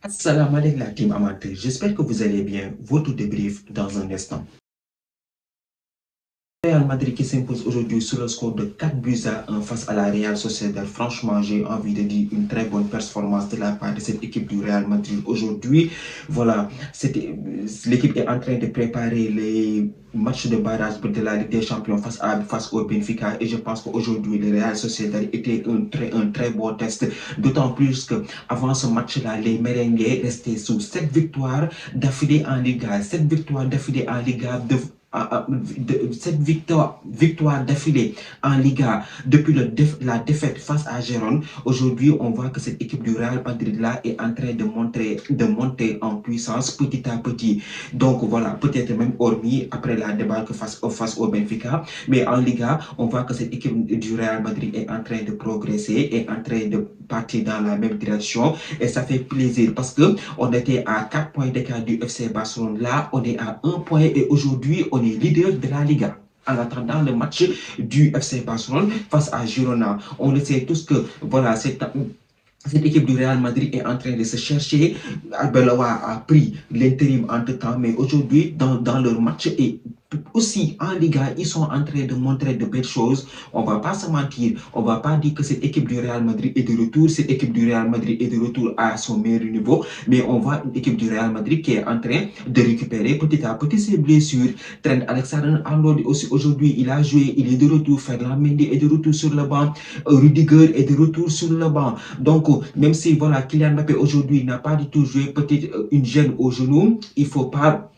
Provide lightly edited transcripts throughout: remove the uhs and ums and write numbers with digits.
Salam alaikum la team amateur, j'espère que vous allez bien. Votre débrief dans un instant. Real Madrid qui s'impose aujourd'hui sur le score de 4 buts à 1 face à la Real Sociedad. Franchement, j'ai envie de dire une très bonne performance de la part de cette équipe du Real Madrid aujourd'hui. Voilà, l'équipe est en train de préparer les matchs de barrage de la Ligue des Champions face au Benfica et je pense qu'aujourd'hui le Real Sociedad était un très beau test, d'autant plus que avant ce match-là, les merengues restaient sous 7 victoires d'affilée en Liga, 7 victoires d'affilée en Liga cette victoire d'affilée en Liga depuis la défaite face à Gérone. Aujourd'hui, on voit que cette équipe du Real Madrid-là est en train de monter en puissance petit à petit. Donc voilà, peut-être même hormis après la débâcle face au Benfica. Mais en Liga, on voit que cette équipe du Real Madrid est en train de progresser, est en train de partir dans la même direction. Et ça fait plaisir parce qu'on était à 4 points d'écart du FC Barcelone. Là, on est à 1 point et aujourd'hui, on est leader de la Liga. En attendant le match du FC Barcelone face à Girona, on le sait tous que voilà, cette équipe du Real Madrid est en train de se chercher. Arbeloa a pris l'intérim entre-temps, mais aujourd'hui, dans leur match et aussi en Liga, ils sont en train de montrer de belles choses. On ne va pas se mentir, on ne va pas dire que cette équipe du Real Madrid est de retour. Cette équipe du Real Madrid est de retour à son meilleur niveau, mais on voit une équipe du Real Madrid qui est en train de récupérer petit à petit ses blessures. Trent Alexander-Arnold aussi aujourd'hui, il a joué, il est de retour. Ferland Mendy est de retour sur le banc. Rudiger est de retour sur le banc. Donc, même si voilà, Kylian Mbappé aujourd'hui n'a pas du tout joué, peut-être une gêne au genou, il ne faut pas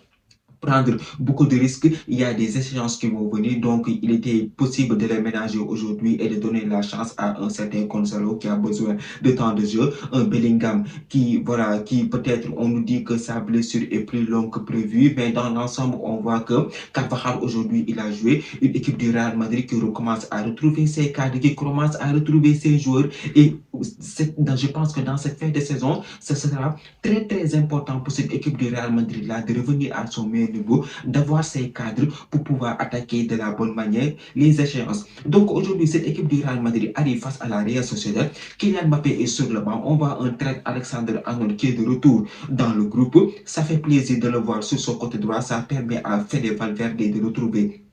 prendre beaucoup de risques. Il y a des échéances qui vont venir, donc il était possible de les ménager aujourd'hui et de donner la chance à un certain Gonzalo qui a besoin de temps de jeu, un Bellingham qui peut-être on nous dit que sa blessure est plus longue que prévu, mais dans l'ensemble on voit que Carvajal aujourd'hui il a joué, une équipe du Real Madrid qui recommence à retrouver ses cadres, qui commence à retrouver ses joueurs et je pense que dans cette fin de saison, ce sera très très important pour cette équipe du Real Madrid là de revenir à son meilleur niveau, d'avoir ses cadres pour pouvoir attaquer de la bonne manière les échéances. Donc aujourd'hui, cette équipe du Real Madrid arrive face à la Real Sociedad. Kylian Mbappé est sur le banc. On voit un Trent Alexander-Arnold qui est de retour dans le groupe. Ça fait plaisir de le voir sur son côté droit. Ça permet à Fede Valverde de retrouver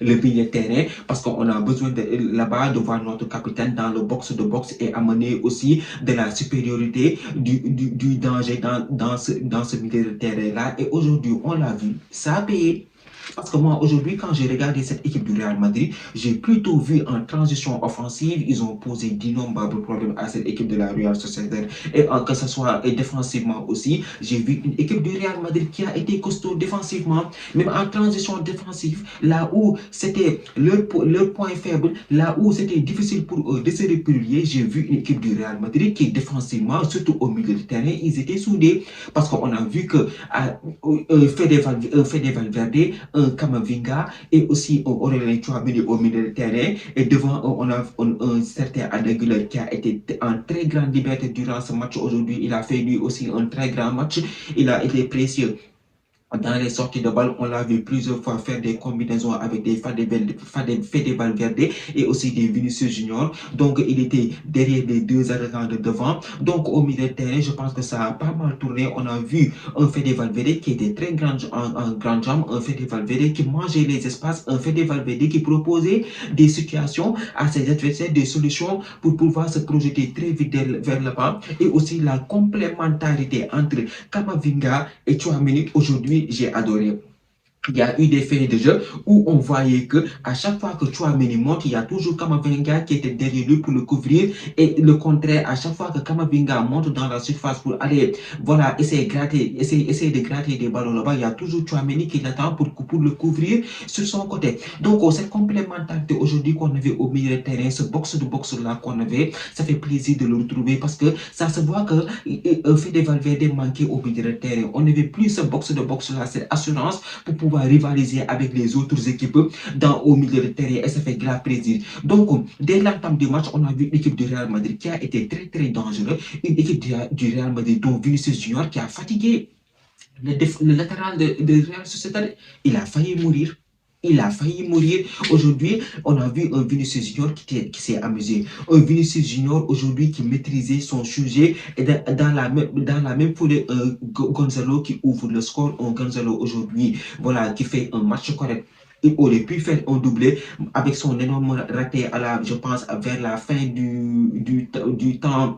le milieu de terrain parce qu'on a besoin là-bas de voir notre capitaine dans le box de boxe et amener aussi de la supériorité du danger dans ce milieu de terrain-là. Et aujourd'hui, on l'a vu, ça a payé. Parce que moi, aujourd'hui, quand j'ai regardé cette équipe du Real Madrid, j'ai plutôt vu en transition offensive, ils ont posé d'innombrables problèmes à cette équipe de la Real Sociedad. Et que ce soit défensivement aussi, j'ai vu une équipe du Real Madrid qui a été costaud défensivement, même en transition défensive, là où c'était leur point faible, là où c'était difficile pour eux de se replier, j'ai vu une équipe du Real Madrid qui défensivement, surtout au milieu de terrain, ils étaient soudés. Parce qu'on a vu que Fede Valverde, un Kamavinga et aussi Aurélien Tchouaméni au milieu de terrain. Et devant on a un certain Adegler qui a été en très grande liberté durant ce match aujourd'hui. Il a fait lui aussi un très grand match. Il a été précieux. Dans les sorties de balle, on l'a vu plusieurs fois faire des combinaisons avec des Fede Valverde et aussi des Vinicius Junior. Donc, il était derrière les deux attaquants de devant. Donc, au milieu de terrain, je pense que ça a pas mal tourné. On a vu un Fede Valverde qui était très grand en grande jambe, un Fede Valverde qui mangeait les espaces, un Fede Valverde qui proposait des situations à ses adversaires, des solutions pour pouvoir se projeter très vite vers le bas. Et aussi la complémentarité entre Kamavinga et Tchouaméni aujourd'hui, j'ai adoré. Il y a eu des faits de jeu où on voyait que à chaque fois que Tchouaméni monte, il y a toujours Kamavinga qui était derrière lui pour le couvrir et le contraire, à chaque fois que Kamavinga monte dans la surface pour aller, voilà, essayer de gratter des ballons là-bas, il y a toujours Tchouaméni qui l'attend pour le couvrir sur son côté. Donc, cette complémentarité aujourd'hui qu'on avait au milieu de terrain, ce box de boxe là qu'on avait, ça fait plaisir de le retrouver parce que ça se voit que Fede Valverde manquait au milieu de terrain. On n'avait plus ce box de boxe là, cette assurance pour pouvoir rivaliser avec les autres équipes au milieu de terrain et ça fait grand plaisir. Donc, dès l'entame du match, on a vu l'équipe du Real Madrid qui a été très très dangereuse. Une équipe du Real Madrid dont Vinicius Junior qui a fatigué le latéral de Real Sociedad. Il a failli mourir. Il a failli mourir. Aujourd'hui, on a vu un Vinicius Junior qui s'est amusé. Un Vinicius Junior aujourd'hui qui maîtrisait son sujet. Et dans la même foulée, un Gonzalo qui ouvre le score. Un Gonzalo aujourd'hui, voilà, qui fait un match correct. Il aurait pu faire un doublé avec son énorme raté je pense, vers la fin du temps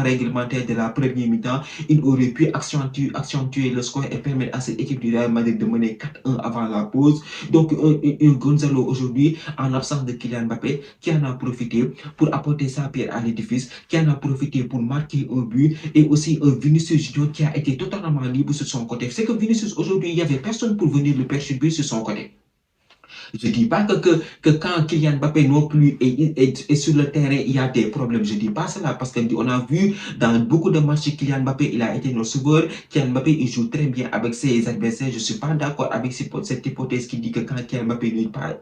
réglementaire de la première mi-temps. Il aurait pu accentuer le score et permettre à cette équipe du Real Madrid de mener 4-1 avant la pause. Donc, un Gonzalo aujourd'hui, en l'absence de Kylian Mbappé, qui en a profité pour apporter sa pierre à l'édifice, qui en a profité pour marquer un but, et aussi un Vinicius Junior qui a été totalement libre sur son côté. C'est que Vinicius aujourd'hui, il n'y avait personne pour venir le perturber sur son côté. Je ne dis pas que quand Kylian Mbappé non plus est sur le terrain, il y a des problèmes. Je ne dis pas cela parce qu'on a vu dans beaucoup de matchs Kylian Mbappé, il a été notre sauveur. Kylian Mbappé, il joue très bien avec ses adversaires. Je ne suis pas d'accord avec cette hypothèse qui dit que quand Kylian Mbappé n'est pas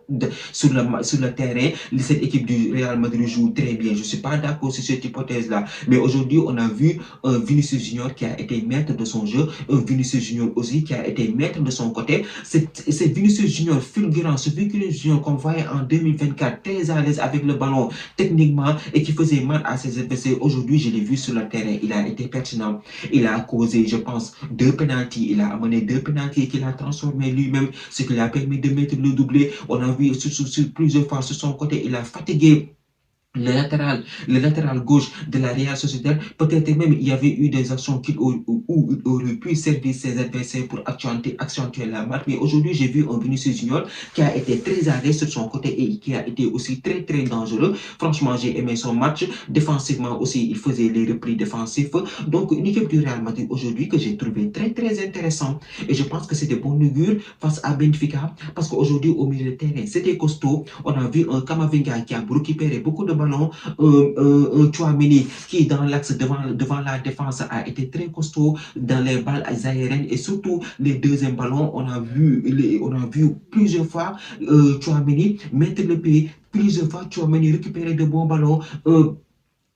sur le terrain, cette équipe du Real Madrid joue très bien. Je ne suis pas d'accord sur cette hypothèse-là. Mais aujourd'hui, on a vu un Vinicius Junior qui a été maître de son jeu, un Vinicius Junior aussi qui a été maître de son côté. C'est Vinicius Junior fulgurant, ce Vinicius Junior qu'on voyait en 2024 très à l'aise avec le ballon techniquement et qui faisait mal à ses adversaires. Aujourd'hui, je l'ai vu sur le terrain, il a été pertinent. Il a causé, je pense, 2 pénaltys. Il a amené 2 pénaltys qu'il a transformé lui-même, ce qui lui a permis de mettre le doublé. On a vu sur plusieurs fois sur son côté, il a fatigué le latéral gauche de la Real Sociedad. Peut-être même il y avait eu des actions où il aurait pu servir ses adversaires pour accentuer la marque. Mais aujourd'hui, j'ai vu un Vinicius Junior qui a été très à l'aise sur son côté et qui a été aussi très dangereux. Franchement, j'ai aimé son match. Défensivement aussi, il faisait les replis défensifs. Donc, une équipe du Real Madrid aujourd'hui que j'ai trouvé très intéressant. Et je pense que c'était bon augure face à Benfica parce qu'aujourd'hui, au milieu de terrain, c'était costaud. On a vu un Camavinga qui a récupéré beaucoup de ballon, un Tchouaméni qui dans l'axe devant la défense a été très costaud dans les balles aériennes et surtout les deuxièmes ballons. On a vu plusieurs fois Tchouaméni mettre le pied, plusieurs fois Tchouaméni récupérer de bons ballons.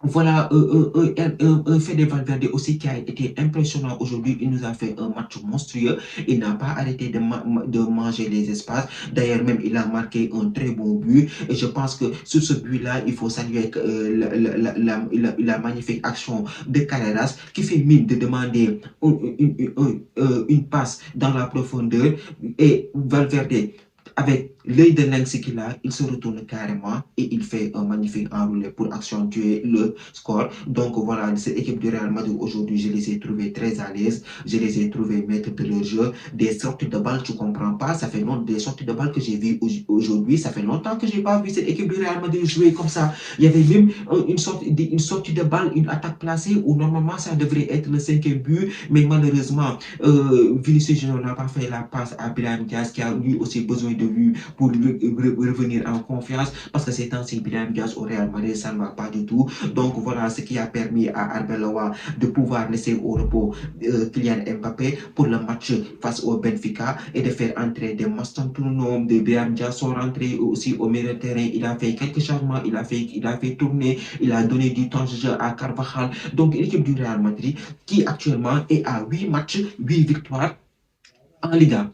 Voilà un fait de Valverde aussi qui a été impressionnant aujourd'hui. Il nous a fait un match monstrueux. Il n'a pas arrêté de manger les espaces. D'ailleurs, même, il a marqué un très bon but. Et je pense que sur ce but-là, il faut saluer la magnifique action de Carreras qui fait mine de demander une passe dans la profondeur. Et Valverde, avec l'œil de lynx qu'il a, il se retourne carrément et il fait un magnifique enroulé pour accentuer le score. Donc voilà, cette équipe du Real Madrid aujourd'hui, je les ai trouvés très à l'aise. Je les ai trouvés maîtres de leur jeu. Des sorties de balles, tu ne comprends pas. Ça fait longtemps, des sorties de balles que j'ai vues aujourd'hui. Ça fait longtemps que je n'ai pas vu cette équipe du Real Madrid jouer comme ça. Il y avait même une sortie de balle, une attaque placée où normalement ça devrait être le 5e but. Mais malheureusement, Vinicius Junior n'a pas fait la passe à Brahim Diaz qui a lui aussi besoin de vue pour revenir en confiance parce que ces temps-ci, Brahim Diaz au Real Madrid, ça ne va pas du tout. Donc voilà ce qui a permis à Arbeloa de pouvoir laisser au repos Kylian Mbappé pour le match face au Benfica et de faire entrer des Mastantuno, de Brahim Diaz sont rentrés aussi au milieu de terrain. Il a fait quelques changements, il a fait tourner, il a donné du temps de jeu à Carvajal. Donc l'équipe du Real Madrid qui actuellement est à 8 matchs, 8 victoires en Liga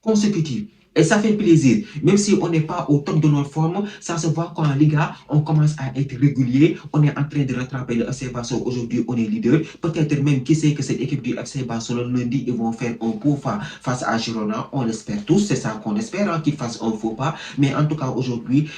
consécutives. Et ça fait plaisir. Même si on n'est pas au top de notre forme, ça se voit qu'en Liga, on commence à être régulier. On est en train de rattraper le FC Barcelone. Aujourd'hui, on est leader. Peut-être même qui sait que cette équipe du FC Barcelone lundi, ils vont faire un faux pas face à Girona. On l'espère tous. C'est ça qu'on espère, hein, qu'ils fassent un faux pas. Mais en tout cas, aujourd'hui,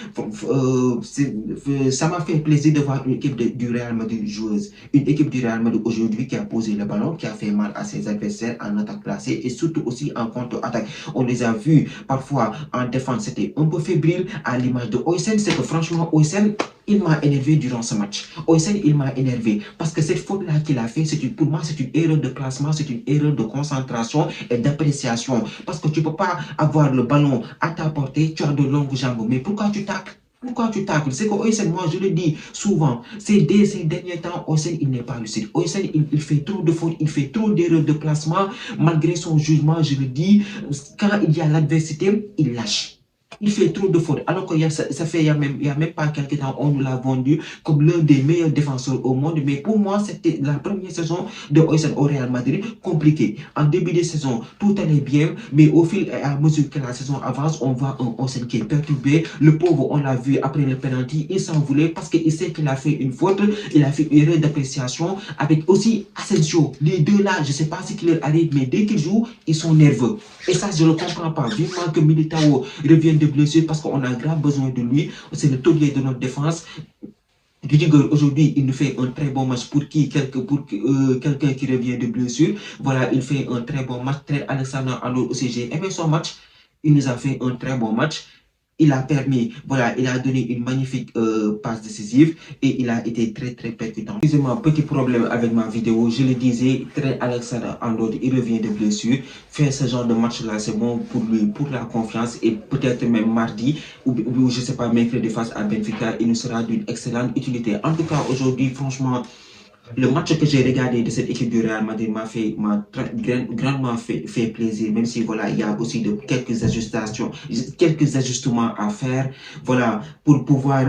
ça m'a fait plaisir de voir une équipe du Real Madrid joueuse. Une équipe du Real Madrid aujourd'hui qui a posé le ballon, qui a fait mal à ses adversaires en attaque placée et surtout aussi en contre-attaque. On les a vus parfois en défense, c'était un peu fébrile à l'image de Oysen. C'est que franchement, Oysen, il m'a énervé durant ce match. Oysen, il m'a énervé parce que cette faute-là qu'il a fait, pour moi, c'est une erreur de placement, c'est une erreur de concentration et d'appréciation. Parce que tu ne peux pas avoir le ballon à ta portée, tu as de longues jambes. Mais pourquoi tu tacles? Pourquoi tu tacles? C'est que Oysen, moi je le dis souvent, ces derniers temps, Oysen, il n'est pas lucide. Oysen, il fait trop de fautes, il fait trop d'erreurs de placement. Malgré son jugement, je le dis, quand il y a l'adversité, il lâche. Il fait trop de fautes. Alors qu'il y a, ça fait, il y a même pas quelques temps, on nous l'a vendu comme l'un des meilleurs défenseurs au monde. Mais pour moi, c'était la première saison de Oysel au Real Madrid compliquée. En début de saison, tout allait bien, mais au fil et à mesure que la saison avance, on voit un Oysel qui est perturbé. Le pauvre, on l'a vu après le penalty, il s'en voulait parce qu'il sait qu'il a fait une faute, il a fait une erreur d'appréciation avec aussi Asensio. Les deux là, je ne sais pas ce qui leur arrive, mais dès qu'ils jouent, ils sont nerveux. Et ça, je ne le comprends pas. Vivement que Militao revienne de blessure parce qu'on a grave besoin de lui. C'est le taulier de notre défense. Rudiger, aujourd'hui, il nous fait un très bon match pour quelqu'un qui revient de blessure. Voilà, il fait un très bon match. Alexander-Arnold aussi, j'ai aimé son match. Il nous a fait un très bon match. Il a permis, voilà, il a donné une magnifique passe décisive et il a été très percutant. Excusez-moi, petit problème avec ma vidéo, je le disais, Alexander-Arnold, il revient de blessure. Faire ce genre de match-là, c'est bon pour lui, pour la confiance et peut-être même mardi ou je sais pas, mercredi face à Benfica, il nous sera d'une excellente utilité. En tout cas, aujourd'hui, franchement, le match que j'ai regardé de cette équipe du Real Madrid m'a grandement fait plaisir, même si voilà, il y a aussi quelques ajustements à faire, voilà, pour pouvoir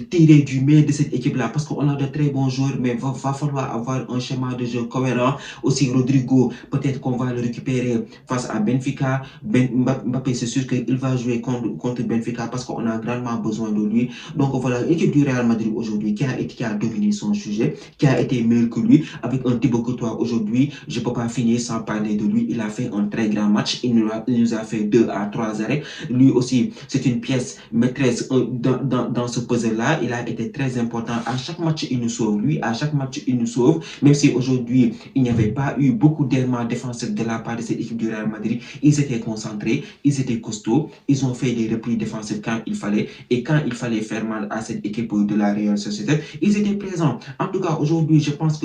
tirer du mieux de cette équipe-là, parce qu'on a de très bons joueurs, mais va falloir avoir un schéma de jeu cohérent. Aussi, Rodrigo, peut-être qu'on va le récupérer face à Benfica. Mbappé, c'est sûr qu'il va jouer contre Benfica parce qu'on a grandement besoin de lui. Donc voilà, l'équipe du Real Madrid aujourd'hui qui a dominé son sujet, qui a été meilleur que lui, avec un Thibaut Courtois aujourd'hui, je ne peux pas finir sans parler de lui. Il a fait un très grand match, il nous a fait 2 à 3 arrêts. Lui aussi, c'est une pièce maîtresse dans ce puzzle-là. Il a été très important. À chaque match, il nous sauve. Lui, à chaque match, il nous sauve. Même si aujourd'hui, il n'y avait pas eu beaucoup d'éléments défensifs de la part de cette équipe du Real Madrid, ils étaient concentrés, ils étaient costauds, ils ont fait des replis défensifs quand il fallait. Et quand il fallait faire mal à cette équipe de la Real Sociedad, ils étaient présents. En tout cas, aujourd'hui,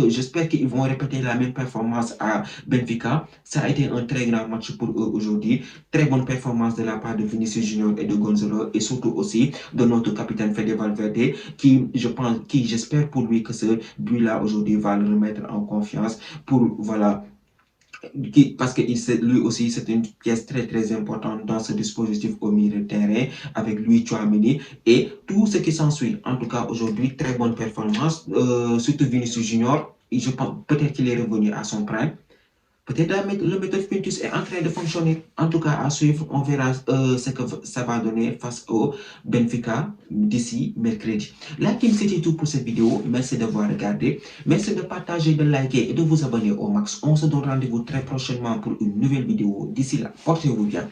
j'espère qu'ils vont répéter la même performance à Benfica. Ça a été un très grand match pour eux aujourd'hui. Très bonne performance de la part de Vinicius Junior et de Gonzalo, et surtout aussi de notre capitaine Fede Valverde, qui j'espère pour lui que ce but-là aujourd'hui va le remettre en confiance pour, voilà, parce que lui aussi, c'est une pièce très importante dans ce dispositif au milieu de terrain, avec lui, Tchouaméni, et tout ce qui s'ensuit. En tout cas, aujourd'hui, très bonne performance, surtout Vinicius Junior. Je pense peut-être qu'il est revenu à son prime. Peut-être le méthode Pintus est en train de fonctionner. En tout cas, à suivre, on verra ce que ça va donner face au Benfica d'ici mercredi. Là, c'était tout pour cette vidéo. Merci d'avoir regardé. Merci de partager, de liker et de vous abonner au max. On se donne rendez-vous très prochainement pour une nouvelle vidéo. D'ici là, portez-vous bien.